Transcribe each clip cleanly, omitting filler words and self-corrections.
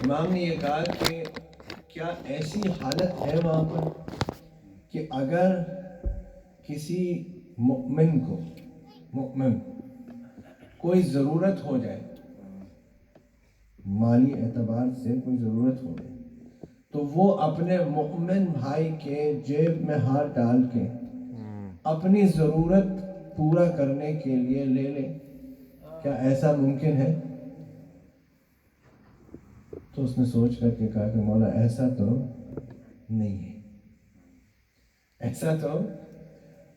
امام نے یہ کہا کہ کیا ایسی حالت ہے وہاں پر کہ اگر کسی مومن کوئی ضرورت ہو جائے، مالی اعتبار سے کوئی ضرورت ہو جائے، تو وہ اپنے مومن بھائی کے جیب میں ہاتھ ڈال کے اپنی ضرورت پورا کرنے کے لیے لے لے؟ کیا ایسا ممکن ہے؟ تو اس نے سوچ کر کے کہا کہ مولا ایسا تو نہیں ہے، ایسا تو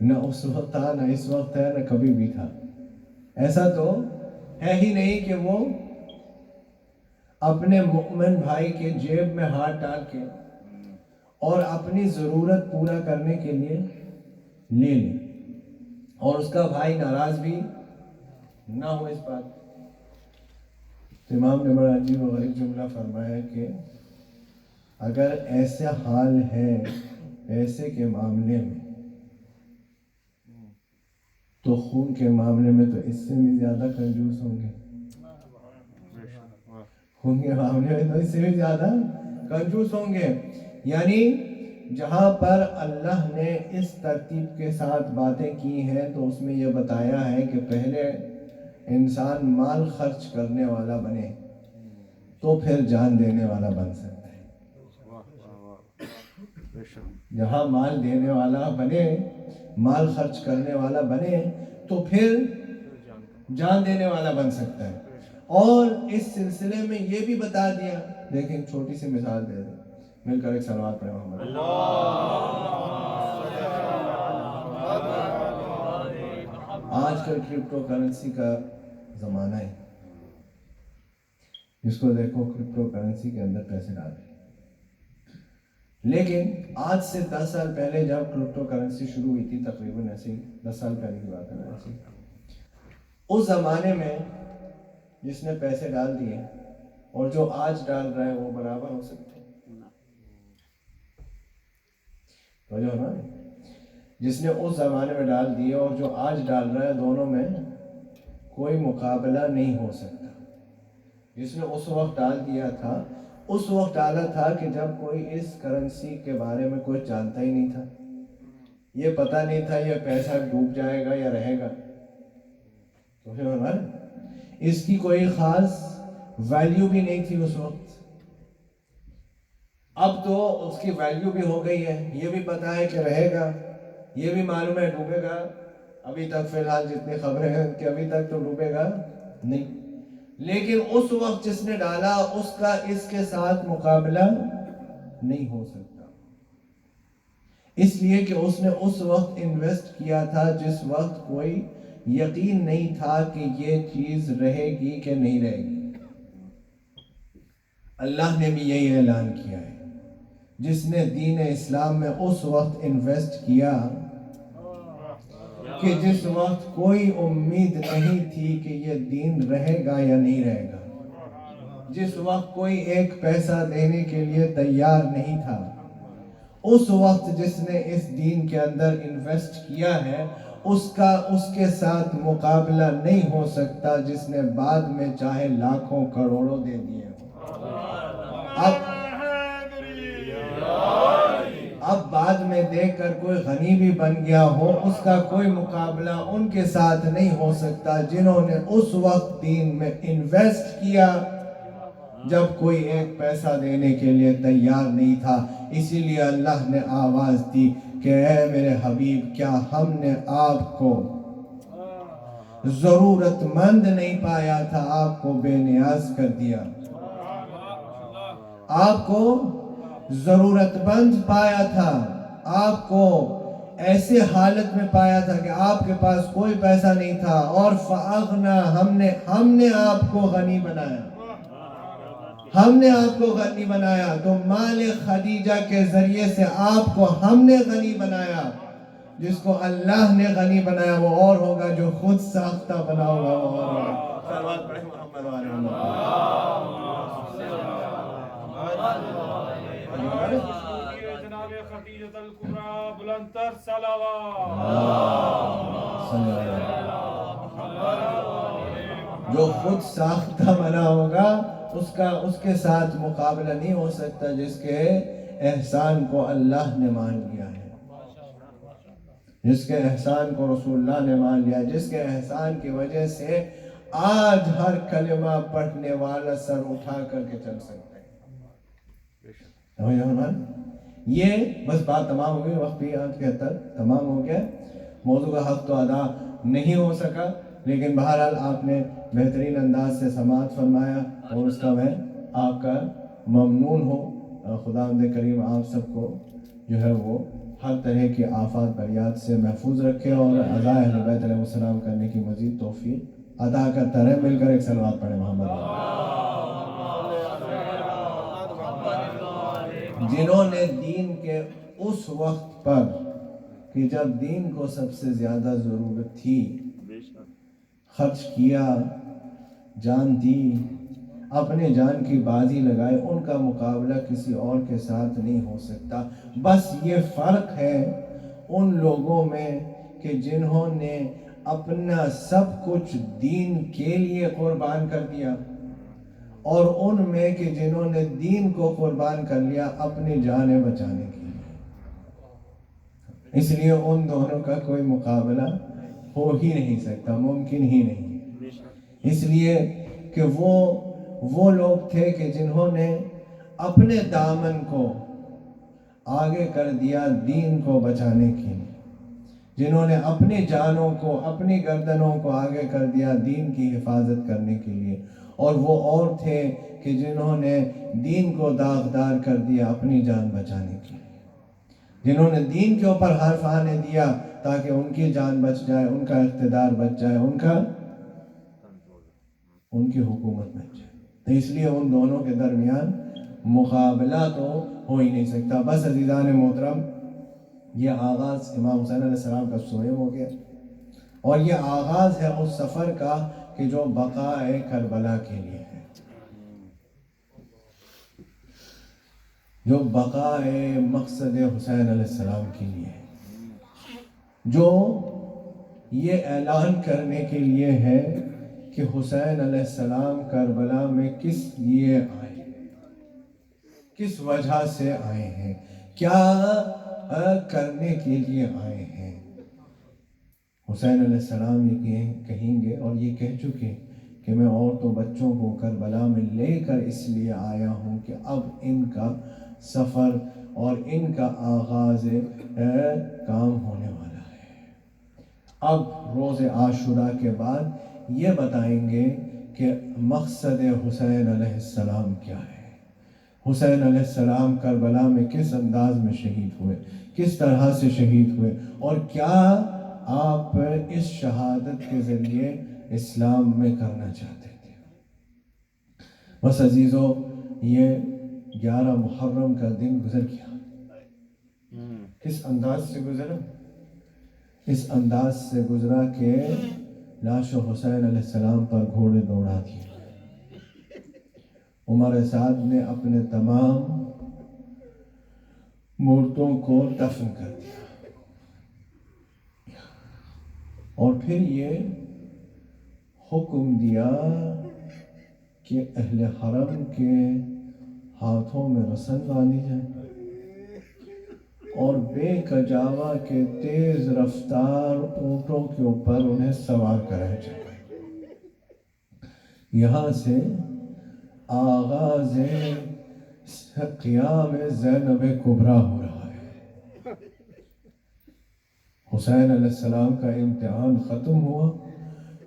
نہ اس وقت تھا، نہ اس وقت ہے، نہ کبھی بھی تھا۔ ایسا تو ہے ہی نہیں کہ وہ اپنے مومن بھائی کے جیب میں ہاتھ ڈال کے اور اپنی ضرورت پورا کرنے کے لیے لے لے اور اس کا بھائی ناراض بھی نہ ہو اس بات۔ تو امام نے بڑا عجیب و غریب جملہ فرمایا کہ اگر ایسا حال ہے پیسے کے معاملے میں تو خون کے معاملے میں تو اس سے بھی زیادہ کنجوس ہوں گے، خون کے معاملے میں تو اس سے بھی زیادہ کنجوس ہوں گے۔ یعنی جہاں پر اللہ نے اس ترتیب کے ساتھ باتیں کی ہیں تو اس میں یہ بتایا ہے کہ پہلے انسان مال خرچ کرنے والا بنے تو پھر جان دینے والا بن سکتا ہے۔ جہاں مال دینے والا بنے، مال خرچ کرنے والا بنے تو پھر جان دینے والا بن سکتا ہے۔ اور اس سلسلے میں یہ بھی بتا دیا، دیکھیں چھوٹی سی مثال دے دیں، مل کر ایک صلوات پڑھیں محمد۔ آج کل کرپٹو کرنسی کا زمانہ ہے، جس کو دیکھو کرپٹو کرنسی کے اندر پیسے ڈال رہے ہیں۔ لیکن آج سے 10 سال پہلے جب کرپٹو کرنسی شروع ہوئی تھی، تقریباً ایسے 10 سال پہلے کی بات ہے ایسے، اس زمانے میں جس نے پیسے ڈال دیے اور جو آج ڈال رہا ہے وہ برابر ہو سکتے ہیں؟ تو جو نا جس نے اس زمانے میں ڈال دیے اور جو آج ڈال رہا ہے، دونوں میں کوئی مقابلہ نہیں ہو سکتا۔ جس نے اس وقت ڈال دیا تھا، اس وقت ڈالا تھا کہ جب کوئی اس کرنسی کے بارے میں کوئی جانتا ہی نہیں تھا، یہ پتہ نہیں تھا یہ پیسہ ڈوب جائے گا یا رہے گا، تو پھر اس کی کوئی خاص ویلیو بھی نہیں تھی اس وقت۔ اب تو اس کی ویلیو بھی ہو گئی ہے، یہ بھی پتہ ہے کہ رہے گا، یہ بھی معلوم ہے ڈوبے گا۔ ابھی تک فی الحال جتنی خبریں ہیں کہ ابھی تک تو ڈوبے گا نہیں، لیکن اس وقت جس نے ڈالا اس کا اس کے ساتھ مقابلہ نہیں ہو سکتا، اس لیے کہ اس نے اس وقت انویسٹ کیا تھا جس وقت کوئی یقین نہیں تھا کہ یہ چیز رہے گی کہ نہیں رہے گی۔ اللہ نے بھی یہی اعلان کیا ہے، جس نے دین اسلام میں اس وقت انویسٹ کیا کہ جس وقت کوئی امید نہیں تھی کہ یہ دین رہے گا یا نہیں رہے گا، جس وقت کوئی ایک پیسہ دینے کے لیے تیار نہیں تھا، اس وقت جس نے اس دین کے اندر انویسٹ کیا ہے اس کا اس کے ساتھ مقابلہ نہیں ہو سکتا جس نے بعد میں چاہے لاکھوں کروڑوں دے دیے۔ اب بعد میں دیکھ کر کوئی غنی بھی بن گیا ہو، اس کا کوئی مقابلہ ان کے ساتھ نہیں ہو سکتا جنہوں نے اس وقت دین میں انویسٹ کیا جب کوئی ایک پیسہ دینے کے لیے تیار نہیں تھا۔ اسی لیے اللہ نے آواز دی کہ اے میرے حبیب، کیا ہم نے آپ کو ضرورت مند نہیں پایا تھا، آپ کو بے نیاز کر دیا، آپ کو ضرورت مند پایا تھا، آپ کو ایسے حالت میں پایا تھا کہ آپ کے پاس کوئی پیسہ نہیں تھا، اور فَأَغْنَا، ہم نے آپ کو غنی بنایا، ہم نے آپ کو غنی بنایا۔ تو مال خدیجہ کے ذریعے سے آپ کو ہم نے غنی بنایا۔ جس کو اللہ نے غنی بنایا وہ اور ہوگا، جو خود ساختہ بنا ہوگا وہ اور ہوگا۔ صلوات پڑھیں محمد وعلی جناب خدیجہ الکبریٰ، بلندتر صلوات۔ جو خود ساختہ بنا ہوگا اس کے ساتھ مقابلہ نہیں ہو سکتا جس کے احسان کو اللہ نے مان لیا ہے، جس کے احسان کو رسول اللہ نے مان لیا، جس کے احسان کی وجہ سے آج ہر کلمہ پڑھنے والا سر اٹھا کر کے چل سکتا ہے۔ یہ بس بات تمام ہو گئی، وقت بھی آج کے تک تمام ہو گیا، موضوع کا حق تو ادا نہیں ہو سکا، لیکن بہرحال آپ نے بہترین انداز سے سماعت فرمایا اور اس کا میں آپ کا ممنون ہوں۔ خداوند کریم آپ سب کو جو ہے وہ ہر طرح کی آفات بلیات سے محفوظ رکھے اور عزائے اہل بیت علیہ السلام کرنے کی مزید توفیق عطا کرتا رہے۔ مل کر ایک صلوات پڑھیں محمد۔ جنہوں نے دین کے اس وقت پر کہ جب دین کو سب سے زیادہ ضرورت تھی خرچ کیا، جان دی، اپنے جان کی بازی لگائے، ان کا مقابلہ کسی اور کے ساتھ نہیں ہو سکتا۔ بس یہ فرق ہے ان لوگوں میں کہ جنہوں نے اپنا سب کچھ دین کے لیے قربان کر دیا، اور ان میں کہ جنہوں نے دین کو قربان کر لیا اپنی جانیں بچانے کے لیے۔ اس لیے ان دونوں کا کوئی مقابلہ ہو ہی نہیں سکتا، ممکن ہی نہیں، اس لیے کہ وہ لوگ تھے کہ جنہوں نے اپنے دامن کو آگے کر دیا دین کو بچانے کے لیے، جنہوں نے اپنی جانوں کو، اپنی گردنوں کو آگے کر دیا دین کی حفاظت کرنے کے لیے، اور وہ اور تھے کہ جنہوں نے دین کو داغدار کر دیا اپنی جان بچانے کے لیے، جنہوں نے دین کے اوپر حرف آنے دیا تاکہ ان کی جان بچ جائے، ان کا اقتدار بچ جائے، ان کی حکومت بچ جائے۔ تو اس لیے ان دونوں کے درمیان مقابلہ تو ہو ہی نہیں سکتا۔ بس عزیزان محترم، یہ آغاز امام حسین علیہ السلام کا سوئے ہو گیا، اور یہ آغاز ہے اس سفر کا کہ جو بقائے کربلا کے لیے ہے، جو بقائے مقصد حسین علیہ السلام کے لیے ہے، جو یہ اعلان کرنے کے لیے ہے کہ حسین علیہ السلام کربلا میں کس لیے آئے، کس وجہ سے آئے ہیں، کیا کرنے کے لیے آئے ہیں۔ حسین علیہ السلام یہ کہیں گے اور یہ کہہ چکے کہ میں عورتوں بچوں کو کربلا میں لے کر اس لیے آیا ہوں کہ اب ان کا سفر اور ان کا آغاز کام ہونے والا ہے۔ اب روز عاشوراء کے بعد یہ بتائیں گے کہ مقصد حسین علیہ السلام کیا ہے، حسین علیہ السلام کربلا میں کس انداز میں شہید ہوئے، کس طرح سے شہید ہوئے، اور کیا آپ اس شہادت کے ذریعے اسلام میں کرنا چاہتے تھے۔ بس عزیزو، یہ 11 محرم کا دن گزر گیا۔ کس انداز سے گزرا؟ اس انداز سے گزرا کہ لاش حسین علیہ السلام پر گھوڑے دوڑا دیے، عمر سعد نے اپنے تمام مردوں کو دفن کر دیا، اور پھر یہ حکم دیا کہ اہل حرم کے ہاتھوں میں رسن باندھی جائے اور بے کجاوا کے تیز رفتار اونٹوں کے اوپر انہیں سوار کرایا جائے۔ یہاں سے آغاز قیام زینب کبریٰ ہو رہا ہے۔ حسین علیہ السلام کا امتحان ختم ہوا،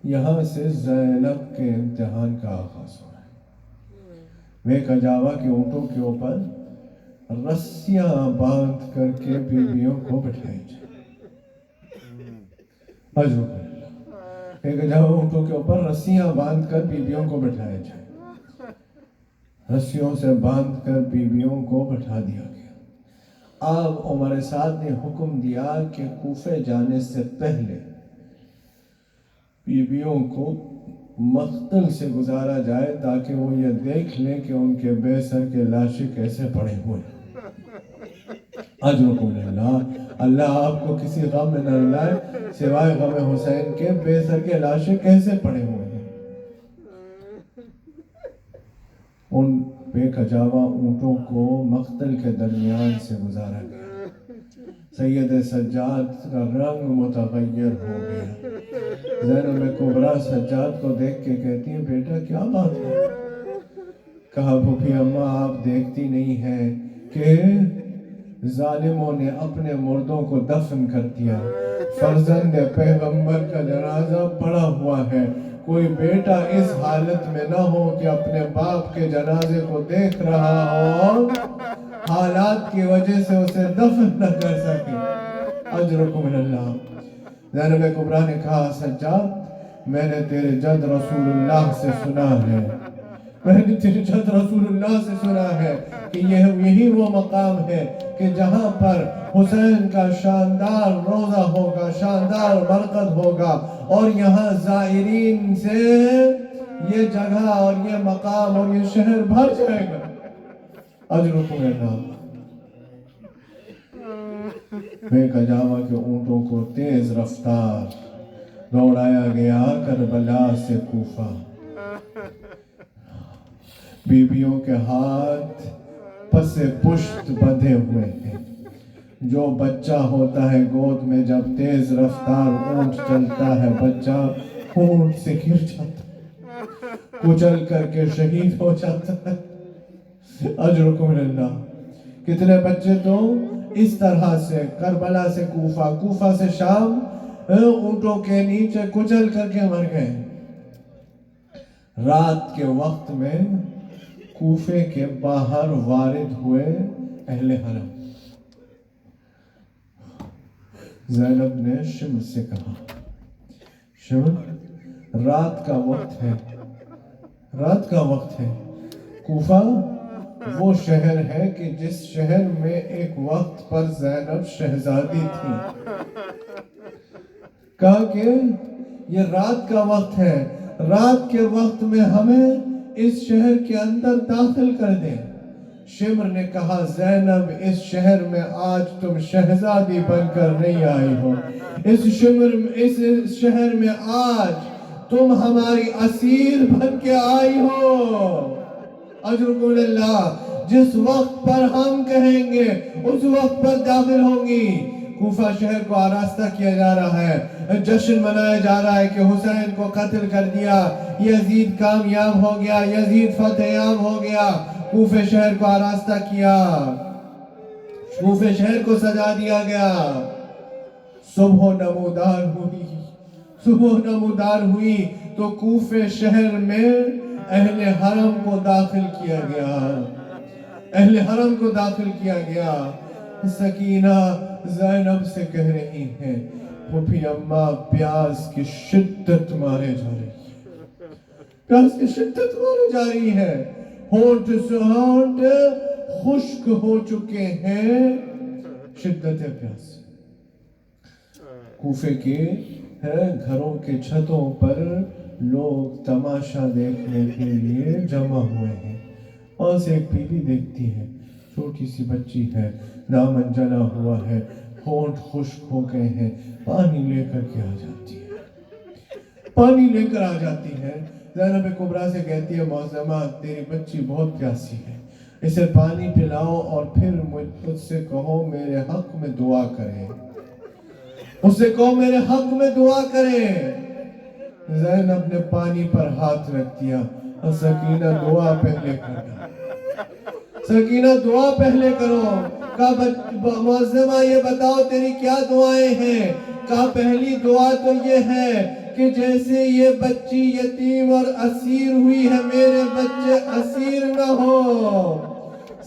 یہاں سے زینب کے امتحان کا آغاز ہو رہا ہے۔ بے کجاوا کے اونٹوں کے اوپر رسیاں باندھ کر کے بیویوں کو بٹھائی جائے۔ بے کجاوا اونٹوں کے اوپر رسیاں باندھ کر بیویوں کو بٹھایا جائے، رسیوں سے باندھ کر بیویوں کو بٹھا دیا گیا۔ اب عمر سعد نے حکم دیا کہ کوفے جانے سے پہلے بیویوں کو مقتل سے گزارا جائے تاکہ وہ یہ دیکھ لیں کہ ان کے بے سر کے لاشیں کیسے پڑے ہوئے ہیں۔ اجرکم اللہ، اللہ آپ کو کسی غم میں نہ لائے سوائے غم حسین کے، بے سر کے لاشیں کیسے پڑے ہوئے ہیں۔ ان بے کجاوا اونٹوں کو مقتل کے درمیان سے گزارا گیا۔ سید سجاد کا رنگ متغیر ہو گیا۔ زینب کبریٰ سجاد کو دیکھ کے کہتی ہیں بیٹا کیا بات ہے؟ کہا پھوپھی اماں آپ دیکھتی نہیں ہیں کہ ظالموں نے اپنے مردوں کو دفن کر دیا، فرزند پیغمبر کا جنازہ پڑا ہوا ہے، کوئی بیٹا اس حالت میں نہ ہو کہ اپنے باپ کے جنازے کو دیکھ رہا ہو، حالات کی وجہ سے اسے دفن نہ کر سکے۔ اجرکم من اللہ۔ زینب کبریٰ نے کہا سجاد میں نے تیرے جد رسول اللہ سے سنا ہے، میں نے تیرے جد رسول اللہ سے سنا ہے کہ یہی وہ مقام ہے کہ جہاں پر حسین کا شاندار روضہ ہوگا، شاندار مرقد ہوگا، اور یہاں زائرین سے یہ جگہ اور یہ مقام اور یہ شہر بھر جائے گا۔ اجرکم اللہ۔ بے کجاوا کے اونٹوں کو تیز رفتار دوڑایا گیا کربلا سے کوفہ۔ بیویوں کے ہاتھ پس پشت بندھے ہوئے ہیں۔ جو بچہ ہوتا ہے گود میں، جب تیز رفتار اونٹ چلتا ہے بچہ اونٹ سے گر جاتا ہے، کچل کر کے شہید ہو جاتا ہے۔ اجرکم من اللہ۔ کتنے بچے تو اس طرح سے کربلا سے کوفہ، کوفہ سے شام اونٹوں کے نیچے کچل کر کے مر گئے۔ رات کے وقت میں کوفے کے باہر وارد ہوئے اہل حرم۔ زینب نے شمر سے کہا شمر رات کا وقت ہے، رات کا وقت ہے۔ کوفہ وہ شہر ہے کہ جس شہر میں ایک وقت پر زینب شہزادی تھی۔ کہا کہ یہ رات کا وقت ہے، رات کے وقت میں ہمیں اس شہر کے اندر داخل کر دیں۔ شمر نے کہا زینب اس شہر میں آج تم شہزادی بن کر نہیں آئی ہو، اس شہر میں آج تم ہماری اسیر بن کے آئی ہو۔ اجرکم اللہ۔ جس وقت پر ہم کہیں گے اس وقت پر داخل ہوں گی۔ کوفہ شہر کو آراستہ کیا جا رہا ہے، جشن منایا جا رہا ہے کہ حسین کو قتل کر دیا، یزید کامیاب ہو گیا، یزید فتح یاب ہو گیا۔ کوفہ شہر کو آراستہ کیا، کوفہ شہر کو سجا دیا گیا۔ صبح نمودار ہوئی، صبح نمودار ہوئی تو کوفہ شہر میں اہل حرم کو داخل کیا گیا، اہل حرم کو داخل کیا گیا۔ سکینہ زینب سے کہہ رہی ہیں پھوپھی اماں پیاس کی شدت مارے جا رہی ہے، پیاس کی شدت مارے جا رہی ہے، ہونٹ سے ہونٹ خشک ہو چکے ہیں شدت پیاس۔ کوفے کے گھروں کے چھتوں پر لوگ تماشا دیکھنے کے لیے جمع ہوئے ہیں۔ وہاں سے ایک بیوی دیکھتی ہے، چھوٹی سی بچی ہے، دامن جلا ہوا ہے، ہونٹ خشک ہو گئے ہیں، پانی لے کر کے آ جاتی ہے، پانی لے کر آ جاتی ہے۔ زینب کبریٰ سے کہتی ہے معظمہ تیری بچی بہت پیاسی ہے، اسے پانی پلاؤ اور پھر مجھ سے کہو میرے حق میں دعا کرے، اس سے کہو میرے حق میں دعا کرے۔ زینب نے پانی پر ہاتھ رکھ دیا، سکینہ دعا پہلے کرو، سکینہ دعا پہلے کرو۔ کہا معظمہ یہ بتاؤ تیری کیا دعائیں ہیں؟ کہا پہلی دعا تو یہ ہے کہ جیسے یہ بچی یتیم اور اسیر ہوئی ہے میرے بچے اسیر نہ ہو۔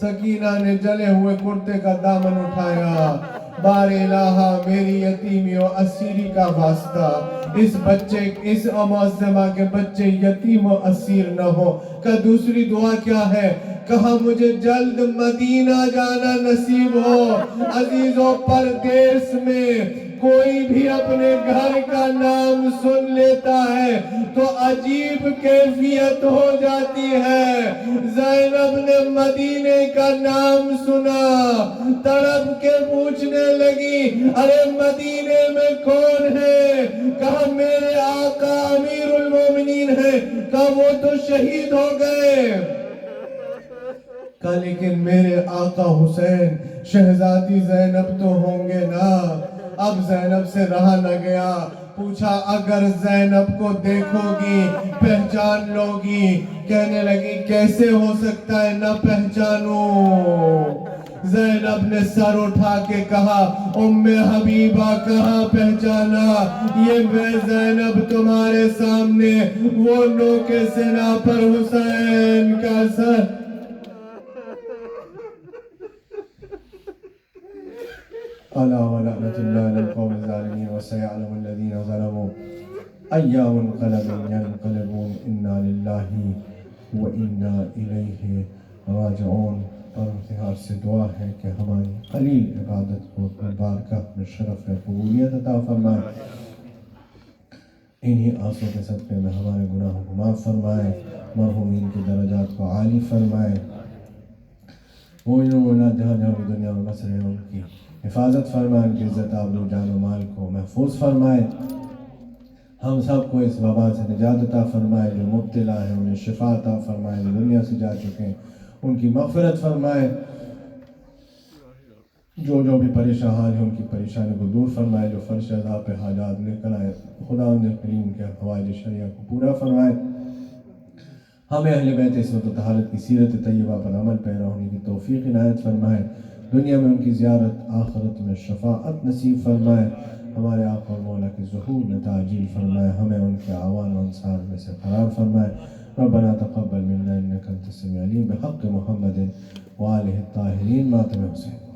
سکینہ نے جلے ہوئے کرتے کا دامن اٹھایا، بار الہا میری یتیمی و اسیری کا واسطہ، اس بچے اس معظمہ کے بچے یتیم و اسیر نہ ہو۔ کہا دوسری دعا کیا ہے؟ کہا مجھے جلد مدینہ جانا نصیب ہو۔ عزیزوں پردیس میں کوئی بھی اپنے گھر کا نام سن لیتا ہے تو عجیب کیفیت ہو جاتی ہے۔ زینب نے مدینے کا نام سنا، تڑپ کے پوچھنے لگی ارے مدینے میں کون ہے؟ کہا میرے آقا امیر المومنین ہے۔ کہا وہ تو شہید ہو گئے۔ کہا لیکن میرے آقا حسین شہزادی زینب تو ہوں گے نا. اب زینب سے رہا نہ گیا. پوچھا اگر زینب کو دیکھو گی پہچان لو گی؟ کہنے لگی کیسے ہو سکتا ہے نہ پہچانوں؟ زینب نے سر اٹھا کے کہا ام حبیبہ کہاں پہچانا؟ یہ میں زینب تمہارے سامنے وہ نوک سنا پر حسین کا سر. الا ولعنۃ اللہ علی القوم الظالمین وسيعلم الذین ظلموا أي منقلب ينقلبون انا للہ وانا الیہ راجعون. پروردگار سے دعا ہے کہ ہماری قلیل عبادت کو اپنی بارگاہ میں شرف و قبولیت عطا فرمائے. انہی آنسوں کے صدقے میں ہمارے گناہوں کو معاف فرمائے، مرحومین کی درجات کو عالی فرمائے. مومنوں جہاں جہاں بھی دنیا میں بس رہے ہیں ان کی حفاظت فرمائے، ان کی عزت آبرو جان و مال کو محفوظ فرمائے. ہم سب کو اس وبا سے نجات عطا فرمائے. جو مبتلا ہیں انہیں شفا عطا فرمائے. جو دنیا سے جا چکے ہیں ان کی مغفرت فرمائے. جو بھی پریشان ہیں ان کی پریشانی کو دور فرمائے. جو فرش عذاب پہ حاجات لے کر آئے خدا ان کریم کے حوائج شریعہ کو پورا فرمائے. ہمیں اہل بیت عصمت و طہارت کی سیرت طیبہ پر عمل پیرا ہونے کی توفیق عنایت فرمائے. دنیا میں ان کی زیارت، آخرت میں شفاعت نصیب فرمائے. ہمارے آقا اور مولا کی ظہور میں تعجیل فرمائے. ہمیں ان کے اعوان و انصار میں سے قرار فرمائے. ربنا تقبل منا انك انت السميع العليم بحق محمد وآلہ الطاہرین. ماتم حسین.